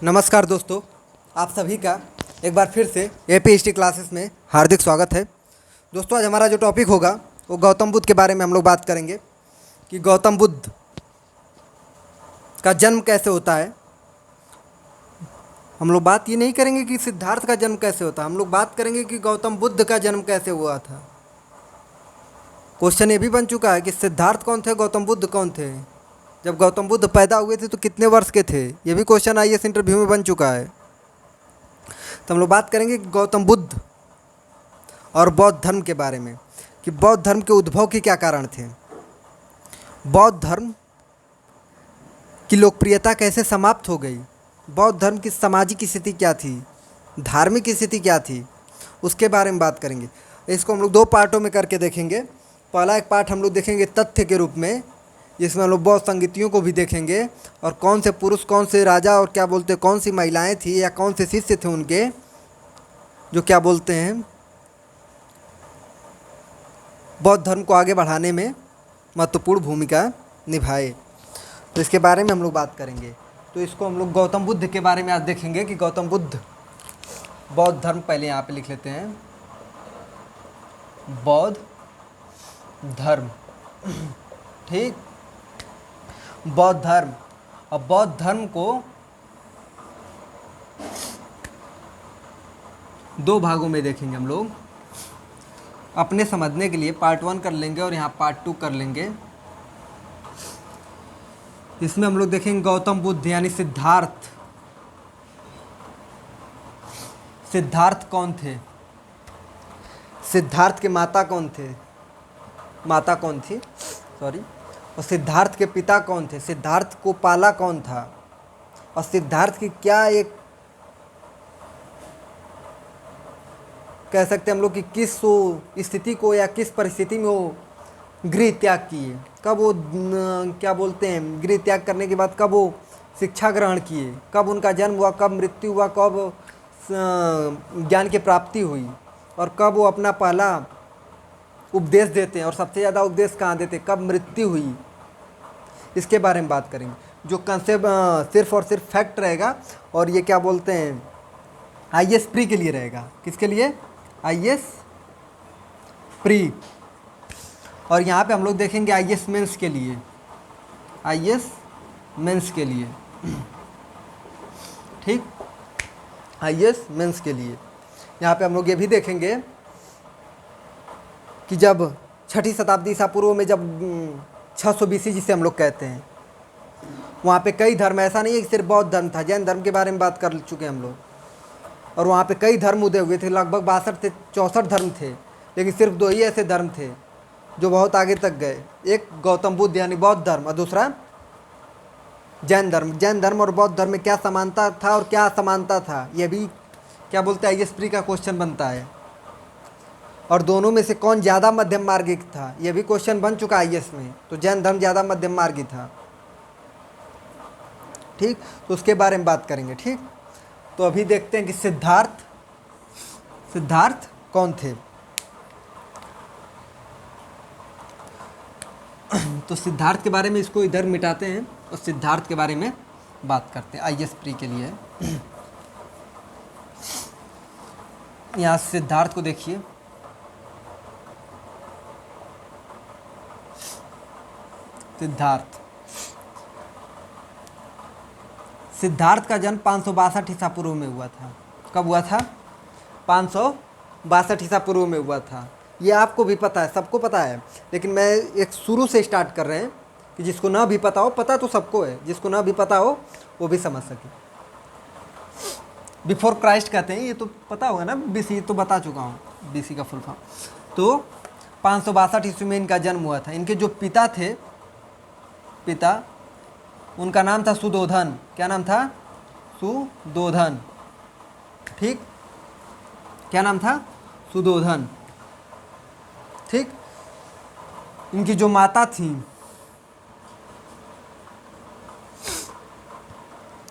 नमस्कार दोस्तों, आप सभी का एक बार फिर से एपीएचटी क्लासेस में हार्दिक स्वागत है। दोस्तों, आज हमारा जो टॉपिक होगा वो गौतम बुद्ध के बारे में हम लोग बात करेंगे कि गौतम बुद्ध का जन्म कैसे होता है। हम लोग बात ये नहीं करेंगे कि सिद्धार्थ का जन्म कैसे होता है, हम लोग बात करेंगे कि गौतम बुद्ध का जन्म कैसे हुआ था। क्वेश्चन ये भी बन चुका है कि सिद्धार्थ कौन थे, गौतम बुद्ध कौन थे, जब गौतम बुद्ध पैदा हुए थे तो कितने वर्ष के थे। ये भी क्वेश्चन आईएएस इंटरव्यू में बन चुका है। तो हम लोग बात करेंगे गौतम बुद्ध और बौद्ध धर्म के बारे में कि बौद्ध धर्म के उद्भव के क्या कारण थे, बौद्ध धर्म की लोकप्रियता कैसे समाप्त हो गई, बौद्ध धर्म की सामाजिक स्थिति क्या थी, धार्मिक स्थिति क्या थी, उसके बारे में बात करेंगे। इसको हम लोग दो पार्टों में करके देखेंगे। पहला एक पार्ट हम लोग देखेंगे तथ्य के रूप में, जिसमें हम लोग बौद्ध संगीतियों को भी देखेंगे और कौन से पुरुष, कौन से राजा और क्या बोलते हैं, कौन सी महिलाएं थी या कौन से शिष्य थे उनके, जो क्या बोलते हैं बौद्ध धर्म को आगे बढ़ाने में महत्वपूर्ण भूमिका निभाए। तो इसके बारे में हम लोग बात करेंगे। तो इसको हम लोग गौतम बुद्ध के बारे में आज देखेंगे कि गौतम बुद्ध बौद्ध धर्म, पहले यहाँ पे लिख लेते हैं बौद्ध धर्म, ठीक, बौद्ध धर्म। और बौद्ध धर्म को दो भागों में देखेंगे हम लोग। अपने समझने के लिए पार्ट 1 कर लेंगे और यहाँ पार्ट 2 कर लेंगे। इसमें हम लोग देखेंगे गौतम बुद्ध यानी सिद्धार्थ। सिद्धार्थ कौन थे, सिद्धार्थ के माता कौन थे, माता कौन थी, सॉरी, और सिद्धार्थ के पिता कौन थे, सिद्धार्थ को पाला कौन था, और सिद्धार्थ की क्या एक कह सकते हैं हम लोग कि किस स्थिति को या किस परिस्थिति में वो गृह त्याग किए, कब वो क्या बोलते हैं गृह त्याग करने के बाद कब वो शिक्षा ग्रहण किए, कब उनका जन्म हुआ, कब मृत्यु हुआ, कब ज्ञान की प्राप्ति हुई, और कब वो अपना पहला उपदेश देते हैं, और सबसे ज़्यादा उपदेश कहाँ देते, कब मृत्यु हुई। इसके बारे में बात करेंगे। जो कंसेप्ट सिर्फ और सिर्फ फैक्ट रहेगा, और ये क्या बोलते हैं आईएएस प्री के लिए रहेगा। किसके लिए, आईएएस प्री। और यहाँ पे हम लोग देखेंगे आईएएस मेंस के लिए, आईएएस मेंस के लिए, ठीक, आईएएस मेंस के लिए। यहाँ पे हम लोग ये भी देखेंगे कि जब 6ठी शताब्दी ईसा पूर्व में, जब 600 BC जिसे हम लोग कहते हैं, वहाँ पे कई धर्म, ऐसा नहीं है कि सिर्फ बौद्ध धर्म था, जैन धर्म के बारे में बात कर चुके हैं हम लोग, और वहाँ पे कई धर्म उदय हुए थे, लगभग 62 से 64 धर्म थे, लेकिन सिर्फ 2 ही ऐसे धर्म थे जो बहुत आगे तक गए। एक गौतम बुद्ध यानी बौद्ध धर्म, और दूसरा जैन धर्म। जैन धर्म और बौद्ध धर्म में क्या समानता था और क्या असमानता था, यह भी क्या बोलते हैं आईएएस प्री का क्वेश्चन बनता है। और दोनों में से कौन ज़्यादा मध्यम मार्गी था, यह भी क्वेश्चन बन चुका है आईएएस में। तो जैन धर्म ज़्यादा मध्यम मार्गी था, ठीक, तो उसके बारे में बात करेंगे, ठीक। तो अभी देखते हैं कि सिद्धार्थ कौन थे। तो सिद्धार्थ के बारे में इसको इधर मिटाते हैं और सिद्धार्थ के बारे में बात करते हैं। आईएएस प्री के लिए यहाँ सिद्धार्थ को देखिए, सिद्धार्थ का जन्म 562 ईसा पूर्व में हुआ था। कब हुआ था, 562 ईसा पूर्व में हुआ था। ये आपको भी पता है, सबको पता है, लेकिन मैं एक शुरू से स्टार्ट कर रहे हैं कि जिसको ना भी पता हो, पता तो सबको है, जिसको ना भी पता हो वो भी समझ सके। बिफोर क्राइस्ट कहते हैं, ये तो पता होगा ना, BC तो बता चुका हूँ, BC का फुल फॉर्म। तो 562 ईस्वी में इनका जन्म हुआ था। इनके जो पिता थे, पिता, उनका नाम था सुधोधन। क्या नाम था, सुधोधन, ठीक, क्या नाम था, सुधोधन, ठीक। इनकी जो माता थी,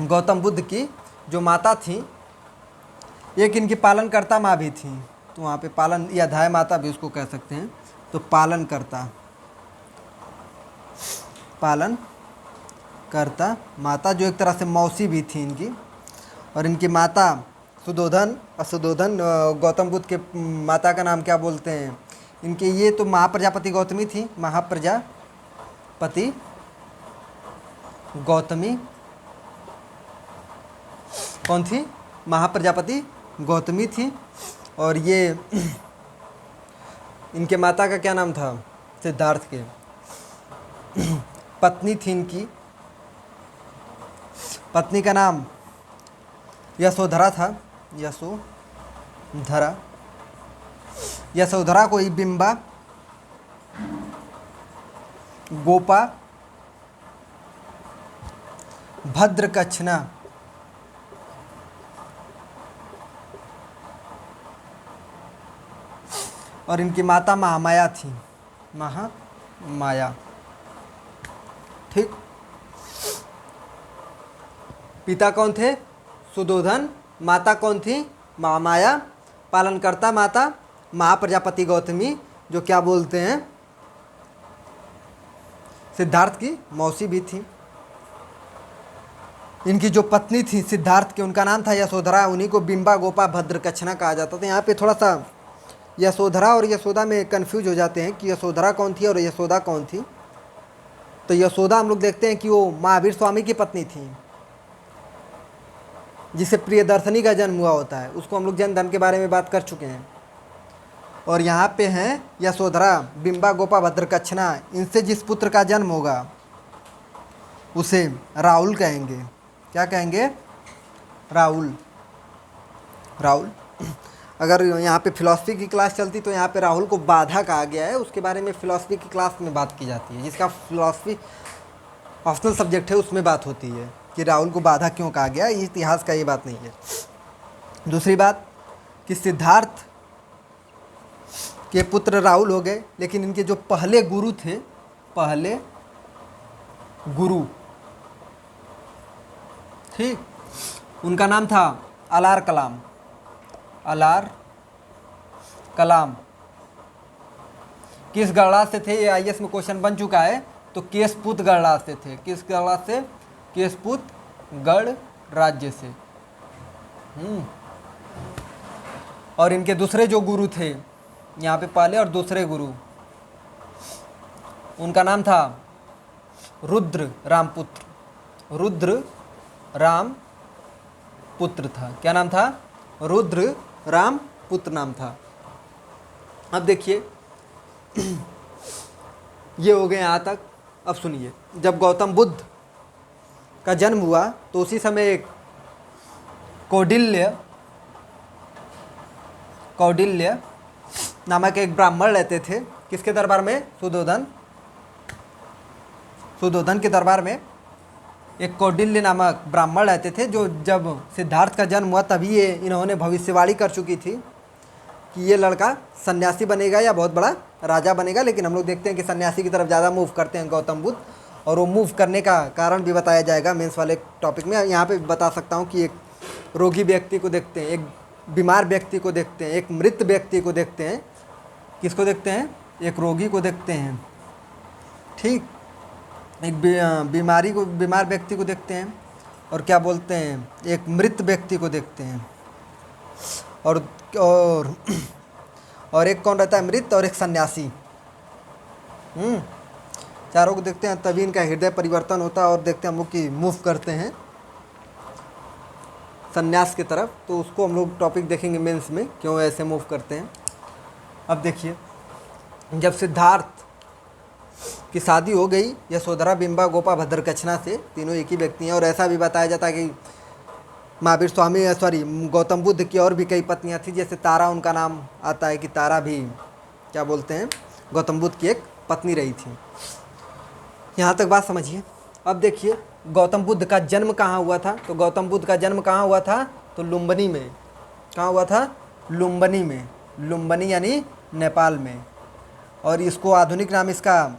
गौतम बुद्ध की जो माता थी, एक इनकी पालनकर्ता माँ भी थी। तो वहाँ पे पालन या धाय माता भी उसको कह सकते हैं। तो पालनकर्ता, पालन करता माता, जो एक तरह से मौसी भी थी इनकी, और इनकी माता सुदोधन, और सुदोधन गौतम बुद्ध के माता का नाम क्या बोलते हैं इनके, ये तो महाप्रजापति गौतमी थी, महाप्रजापति गौतमी कौन थी, महाप्रजापति गौतमी थी। और ये इनके माता का क्या नाम था, सिद्धार्थ के। पत्नी थी इनकी, पत्नी का नाम यशोधरा था, यशोधरा। यशोधरा को ही बिंबा, गोपा, भद्रकच्छना, और इनकी माता महामाया थी, महामाया। ठीक। पिता कौन थे, सुदोधन। माता कौन थी, महामाया। पालनकर्ता माता महाप्रजापति गौतमी, जो क्या बोलते हैं सिद्धार्थ की मौसी भी थी। इनकी जो पत्नी थी सिद्धार्थ की, उनका नाम था यशोधरा। उन्हीं को बिंबा, गोपा, भद्रकच्छना कहा जाता था। यहाँ पे थोड़ा सा यशोधरा और यशोदा में कंफ्यूज हो जाते हैं कि यशोधरा कौन थी और यशोदा कौन थी। तो यशोदा हम लोग देखते हैं कि वो महावीर स्वामी की पत्नी थी, जिसे प्रियदर्शनी का जन्म हुआ होता है। उसको हम लोग जन धन के बारे में बात कर चुके हैं। और यहाँ पे हैं यशोधरा, बिंबा, गोपा, भद्रकच्छना। इनसे जिस पुत्र का जन्म होगा उसे राहुल कहेंगे। क्या कहेंगे, राहुल। राहुल। अगर यहाँ पे फिलॉसफी की क्लास चलती तो यहाँ पे राहुल को बाधा कहा गया है, उसके बारे में फिलॉसफी की क्लास में बात की जाती है। जिसका फिलॉसफी ऑप्शनल सब्जेक्ट है उसमें बात होती है कि राहुल को बाधा क्यों कहा गया। ये इतिहास का ये बात नहीं है। दूसरी बात कि सिद्धार्थ के पुत्र राहुल हो गए, लेकिन इनके जो पहले गुरु थे, पहले गुरु, ठीक, उनका नाम था अलार कलाम। अलार कलाम किस गणराज से थे, ये आईएएस में क्वेश्चन बन चुका है। तो केशपुत गणराज से थे। किस गणराज से, केशपुत गढ़ राज्य से। और इनके दूसरे जो गुरु थे, यहाँ पे पहले और दूसरे गुरु, उनका नाम था रुद्र रामपुत्र। रुद्र राम पुत्र था। क्या नाम था, रुद्र राम पुत्र नाम था। अब देखिए ये हो गए यहाँ तक। अब सुनिए, जब गौतम बुद्ध का जन्म हुआ तो उसी समय एक कौडिल्य नामक एक ब्राह्मण रहते थे। किसके दरबार में, सुदोधन के दरबार में एक कौडिल्य नामक ब्राह्मण रहते थे। जो जब सिद्धार्थ का जन्म हुआ तभी ये इन्होंने भविष्यवाणी कर चुकी थी कि ये लड़का सन्यासी बनेगा या बहुत बड़ा राजा बनेगा। लेकिन हम लोग देखते हैं कि सन्यासी की तरफ ज़्यादा मूव करते हैं गौतम बुद्ध, और वो मूव करने का कारण भी बताया जाएगा मेंस वाले टॉपिक में। यहाँ पे बता सकता हूँ कि एक रोगी व्यक्ति को देखते हैं, एक बीमार व्यक्ति को देखते हैं, एक मृत व्यक्ति को देखते हैं। किसको देखते हैं, एक रोगी को देखते हैं, ठीक, एक बीमार व्यक्ति को देखते हैं, और क्या बोलते हैं, एक मृत व्यक्ति को देखते हैं। और एक कौन रहता है, मृत, और एक सन्यासी। चारों को देखते हैं, तभी इनका हृदय परिवर्तन होता है और देखते हैं हम लोग कि मूव करते हैं सन्यास की तरफ। तो उसको हम लोग टॉपिक देखेंगे मेंस में, क्यों ऐसे मूव करते हैं। अब देखिए, जब सिद्धार्थ की शादी हो गई यशोधरा, बिंबा, गोपा, भद्रकच्छना से, तीनों एक ही व्यक्ति हैं। और ऐसा भी बताया जाता है कि महावीर स्वामी गौतम बुद्ध की और भी कई पत्नियां थी, जैसे तारा, उनका नाम आता है कि तारा भी क्या बोलते हैं गौतम बुद्ध की एक पत्नी रही थी। यहाँ तक बात समझिए। अब देखिए गौतम बुद्ध का जन्म कहाँ हुआ था। तो गौतम बुद्ध का जन्म कहाँ हुआ था, तो लुम्बिनी में। कहाँ हुआ था, लुम्बिनी में। लुम्बिनी यानी नेपाल में। और इसको आधुनिक नाम इसका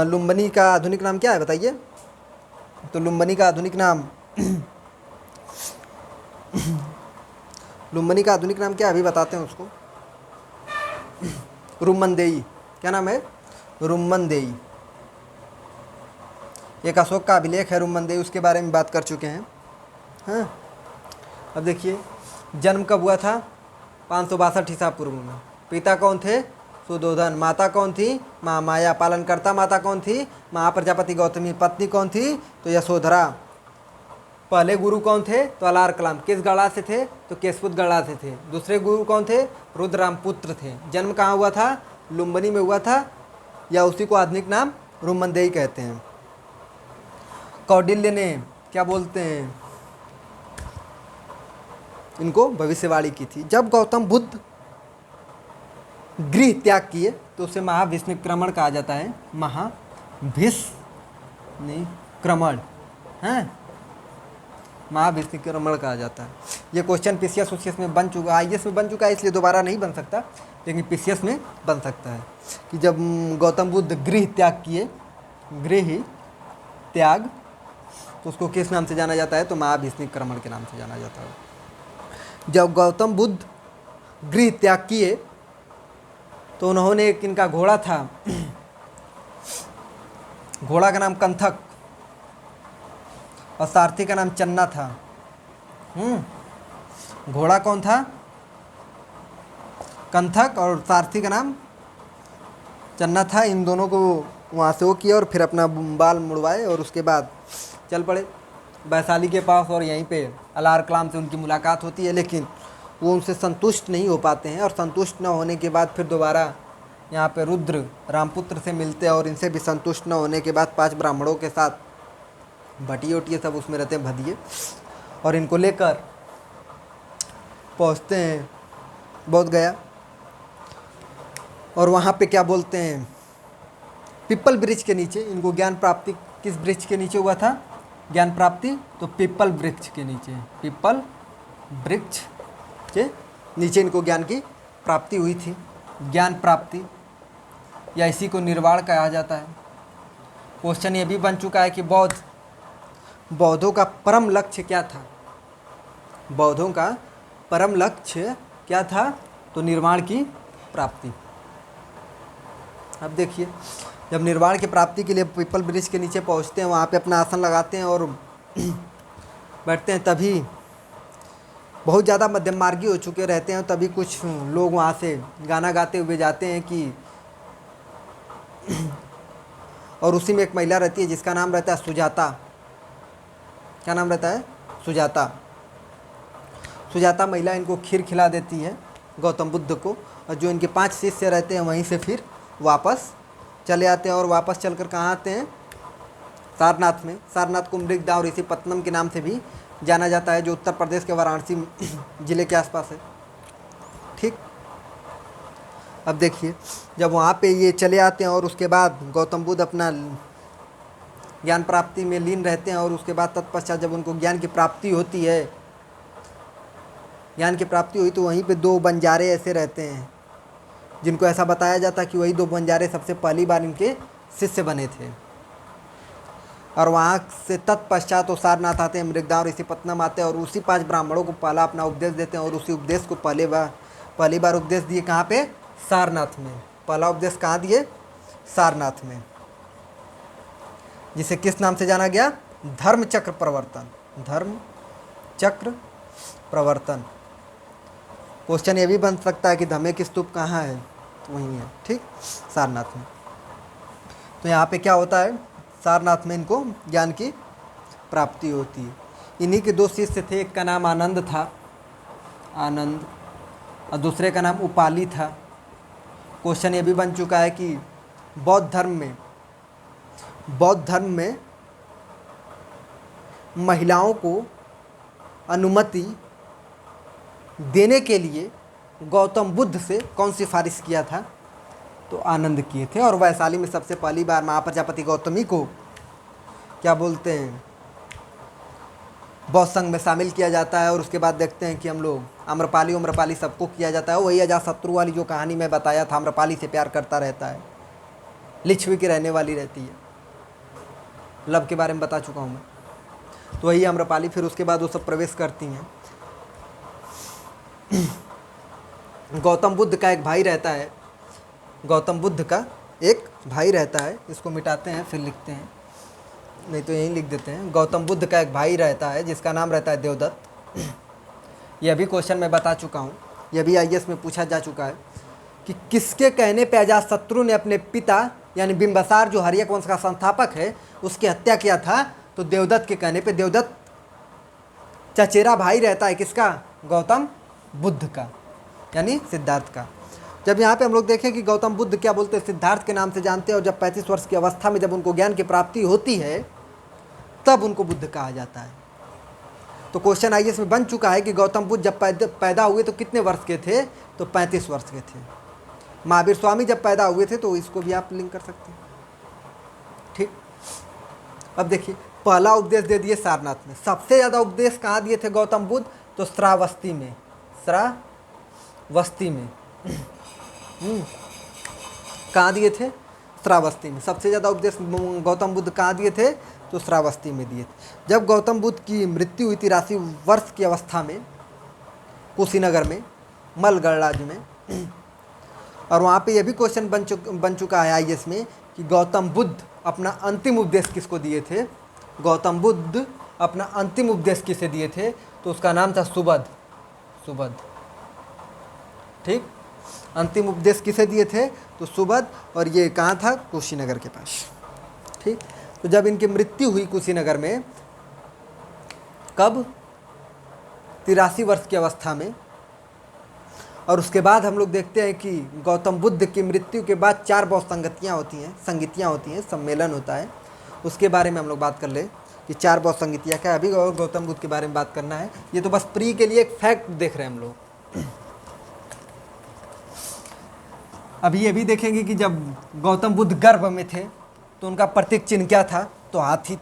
लुम्बिनी का आधुनिक नाम क्या है बताइए। तो लुम्बिनी का आधुनिक नाम लुम्बिनी का आधुनिक नाम क्या है अभी बताते हैं उसको। रुम्मनदेई। क्या नाम है, रुम्मनदेई। एक अशोक का अभिलेख है रुम्मनदेई, उसके बारे में बात कर चुके हैं। हाँ, अब देखिए जन्म कब हुआ था? 562 ईसा पूर्व में। पिता कौन थे? सुधोधन। माता कौन थी? माँ माया। पालनकर्ता माता कौन थी? महाप्रजापति गौतमी। पत्नी कौन थी? तो यशोधरा। पहले गुरु कौन थे? तो अलार कलाम। किस गढ़ा से थे? तो केशपुत गढ़ा से थे। दूसरे गुरु कौन थे? रुद्रराम पुत्र थे। जन्म कहाँ हुआ था? लुम्बिनी में हुआ था, या उसी को आधुनिक नाम रुमनदेही कहते हैं। कौटिल्य ने क्या बोलते हैं इनको? भविष्यवाणी की थी। जब गौतम बुद्ध गृह त्याग किए तो उसे महाविष्णुक्रमण कहा जाता है। महाविष्णुक्रमण है, महाविष्णुक्रमण कहा जाता है। ये क्वेश्चन पीसीएस उसीएस में बन चुका, आईएएस में बन चुका है, इसलिए दोबारा नहीं बन सकता, लेकिन पीसीएस में बन सकता है कि जब गौतम बुद्ध गृह त्याग किए, गृह त्याग, तो उसको किस नाम से जाना जाता है? तो महाविष्णुक्रमण के नाम से जाना जाता है। जब गौतम बुद्ध गृह त्याग किए तो उन्होंने एक इनका घोड़ा था, घोड़ा का नाम कंथक और सारथी का नाम चन्ना था। घोड़ा कौन था? कंथक, और सारथी का नाम चन्ना था। इन दोनों को वहाँ से वो किया और फिर अपना बाल मुड़वाए और उसके बाद चल पड़े वैशाली के पास, और यहीं पे अलार कलाम से उनकी मुलाकात होती है, लेकिन वो उनसे संतुष्ट नहीं हो पाते हैं, और संतुष्ट न होने के बाद फिर दोबारा यहाँ पे रुद्र रामपुत्र से मिलते हैं, और इनसे भी संतुष्ट न होने के बाद 5 ब्राह्मणों के साथ, भटिये उटिये सब उसमें रहते हैं, भदिये, और इनको लेकर पहुँचते हैं बोध गया। और वहाँ पे क्या बोलते हैं, पिपल वृक्ष के नीचे इनको ज्ञान प्राप्ति, किस वृक्ष के नीचे हुआ था ज्ञान प्राप्ति? तो पिपल वृक्ष के नीचे, पिपल वृक्ष के नीचे इनको ज्ञान की प्राप्ति हुई थी। ज्ञान प्राप्ति या इसी को निर्वाण कहा जाता है। क्वेश्चन ये भी बन चुका है कि बौद्धों का परम लक्ष्य क्या था? बौद्धों का परम लक्ष्य क्या था? तो निर्वाण की प्राप्ति। अब देखिए, जब निर्वाण की प्राप्ति के लिए पीपल वृक्ष के नीचे पहुंचते हैं, वहाँ पे अपना आसन लगाते हैं और बैठते हैं, तभी बहुत ज़्यादा मध्यम मार्गी हो चुके रहते हैं, तभी कुछ लोग वहाँ से गाना गाते हुए जाते हैं कि और उसी में एक महिला रहती है जिसका नाम रहता है सुजाता। क्या नाम रहता है? सुजाता। सुजाता महिला इनको खीर खिला देती है गौतम बुद्ध को, और जो इनके 5 शिष्य रहते हैं वहीं से फिर वापस चले आते हैं, और वापस चलकर कहाँ आते हैं? सारनाथ में। सारनाथ को मृगदा और इसी पत्तनम के नाम से भी जाना जाता है, जो उत्तर प्रदेश के वाराणसी ज़िले के आसपास है। ठीक, अब देखिए, जब वहाँ पे ये चले आते हैं और उसके बाद गौतम बुद्ध अपना ज्ञान प्राप्ति में लीन रहते हैं, और उसके बाद तत्पश्चात जब उनको ज्ञान की प्राप्ति होती है, ज्ञान की प्राप्ति हुई, तो वहीं पे 2 बंजारे ऐसे रहते हैं जिनको ऐसा बताया जाता है कि वही 2 बंजारे सबसे पहली बार इनके शिष्य बने थे। और वहाँ से तत्पश्चात वो सारनाथ आते हैं, मृगदा और इसी पत्तनम आते हैं, और उसी 5 ब्राह्मणों को पहला अपना उपदेश देते हैं, और उसी उपदेश को पहली बार उपदेश दिए कहाँ पे? सारनाथ में। पहला उपदेश कहाँ दिए? सारनाथ में, जिसे किस नाम से जाना गया? धर्म चक्र प्रवर्तन। धर्म चक्र प्रवर्तन। क्वेश्चन ये भी बन सकता है कि धम्मे की स्तूप कहाँ है? तो वहीं है। ठीक, सारनाथ में। तो यहाँ पे क्या होता है? सारनाथ में इनको ज्ञान की प्राप्ति होती है। इन्हीं के 2 शिष्य थे, एक का नाम आनंद था, आनंद, और दूसरे का नाम उपाली था। क्वेश्चन ये भी बन चुका है कि बौद्ध धर्म में महिलाओं को अनुमति देने के लिए गौतम बुद्ध से कौन सिफारिश किया था? तो आनंद किए थे। और वैशाली में सबसे पहली बार महाप्रजापति गौतमी को क्या बोलते हैं? बौद्ध संघ में शामिल किया जाता है, और उसके बाद देखते हैं कि हम लोग आम्रपाली सबको किया जाता है। वही अजातशत्रु वाली जो कहानी मैं बताया था, आम्रपाली से प्यार करता रहता है, लिच्छवी की रहने वाली रहती है, लव के बारे में बता चुका हूँ मैं। तो वही आम्रपाली, फिर उसके बाद वो सब प्रवेश करती हैं। गौतम बुद्ध का एक भाई रहता है, गौतम बुद्ध का एक भाई रहता है, इसको मिटाते हैं फिर लिखते हैं। नहीं तो यहीं लिख देते हैं। गौतम बुद्ध का एक भाई रहता है जिसका नाम रहता है देवदत्त। यह भी क्वेश्चन मैं बता चुका हूँ, यह भी आईएएस में पूछा जा चुका है कि किसके कहने पे अजातशत्रु ने अपने पिता यानी बिंबिसार जो हर्यक वंश का संस्थापक है उसकी हत्या किया था। तो देवदत्त के कहने पे। देवदत्त चचेरा भाई रहता है किसका? गौतम बुद्ध का, यानी सिद्धार्थ का। जब यहाँ पे हम लोग देखें कि गौतम बुद्ध क्या बोलते हैं, सिद्धार्थ के नाम से जानते हैं, और जब 35 वर्ष की अवस्था में जब उनको ज्ञान की प्राप्ति होती है तब उनको बुद्ध कहा जाता है। तो क्वेश्चन आईएएस में बन चुका है कि गौतम बुद्ध जब पैदा हुए तो कितने वर्ष के थे? तो 35 वर्ष के थे। महावीर स्वामी जब पैदा हुए थे, तो इसको भी आप लिंक कर सकते हैं। ठीक, अब देखिए, पहला उपदेश दे दिए सारनाथ में। सबसे ज़्यादा उपदेश कहाँ दिए थे गौतम बुद्ध? तो श्रावस्ती में। श्रावस्ती में कहाँ दिए थे? श्रावस्ती में। सबसे ज़्यादा उपदेश गौतम बुद्ध कहाँ दिए थे? तो श्रावस्ती में दिए थे। जब गौतम बुद्ध की मृत्यु हुई 83 वर्ष की अवस्था में कुशीनगर में, मलगढ़ राज्य में, और वहाँ पे यह भी क्वेश्चन बन चुका है आईएएस में कि गौतम बुद्ध अपना अंतिम उपदेश किसको दिए थे? गौतम बुद्ध अपना अंतिम उपदेश किसे दिए थे? तो उसका नाम था सुबध। सुबध, ठीक, अंतिम उपदेश किसे दिए थे? तो सुबध। और ये कहाँ था? कुशीनगर के पास। ठीक, तो जब इनकी मृत्यु हुई कुशीनगर में, कब? 83 वर्ष की अवस्था में। और उसके बाद हम लोग देखते हैं कि गौतम बुद्ध की मृत्यु के बाद 4 बहुत संगतियाँ होती हैं, सम्मेलन होता है। उसके बारे में हम लोग बात कर ले कि 4 बहुत संगतियाँ क्या है। अभी और गौतम बुद्ध के बारे में बात करना है। ये तो बस प्री के लिए एक फैक्ट देख रहे हैं हम लोग। अभी ये भी देखेंगे कि जब गौतम बुद्ध गर्भ में थे तो उनका प्रतीक चिन्ह क्या था? तो हाथी था।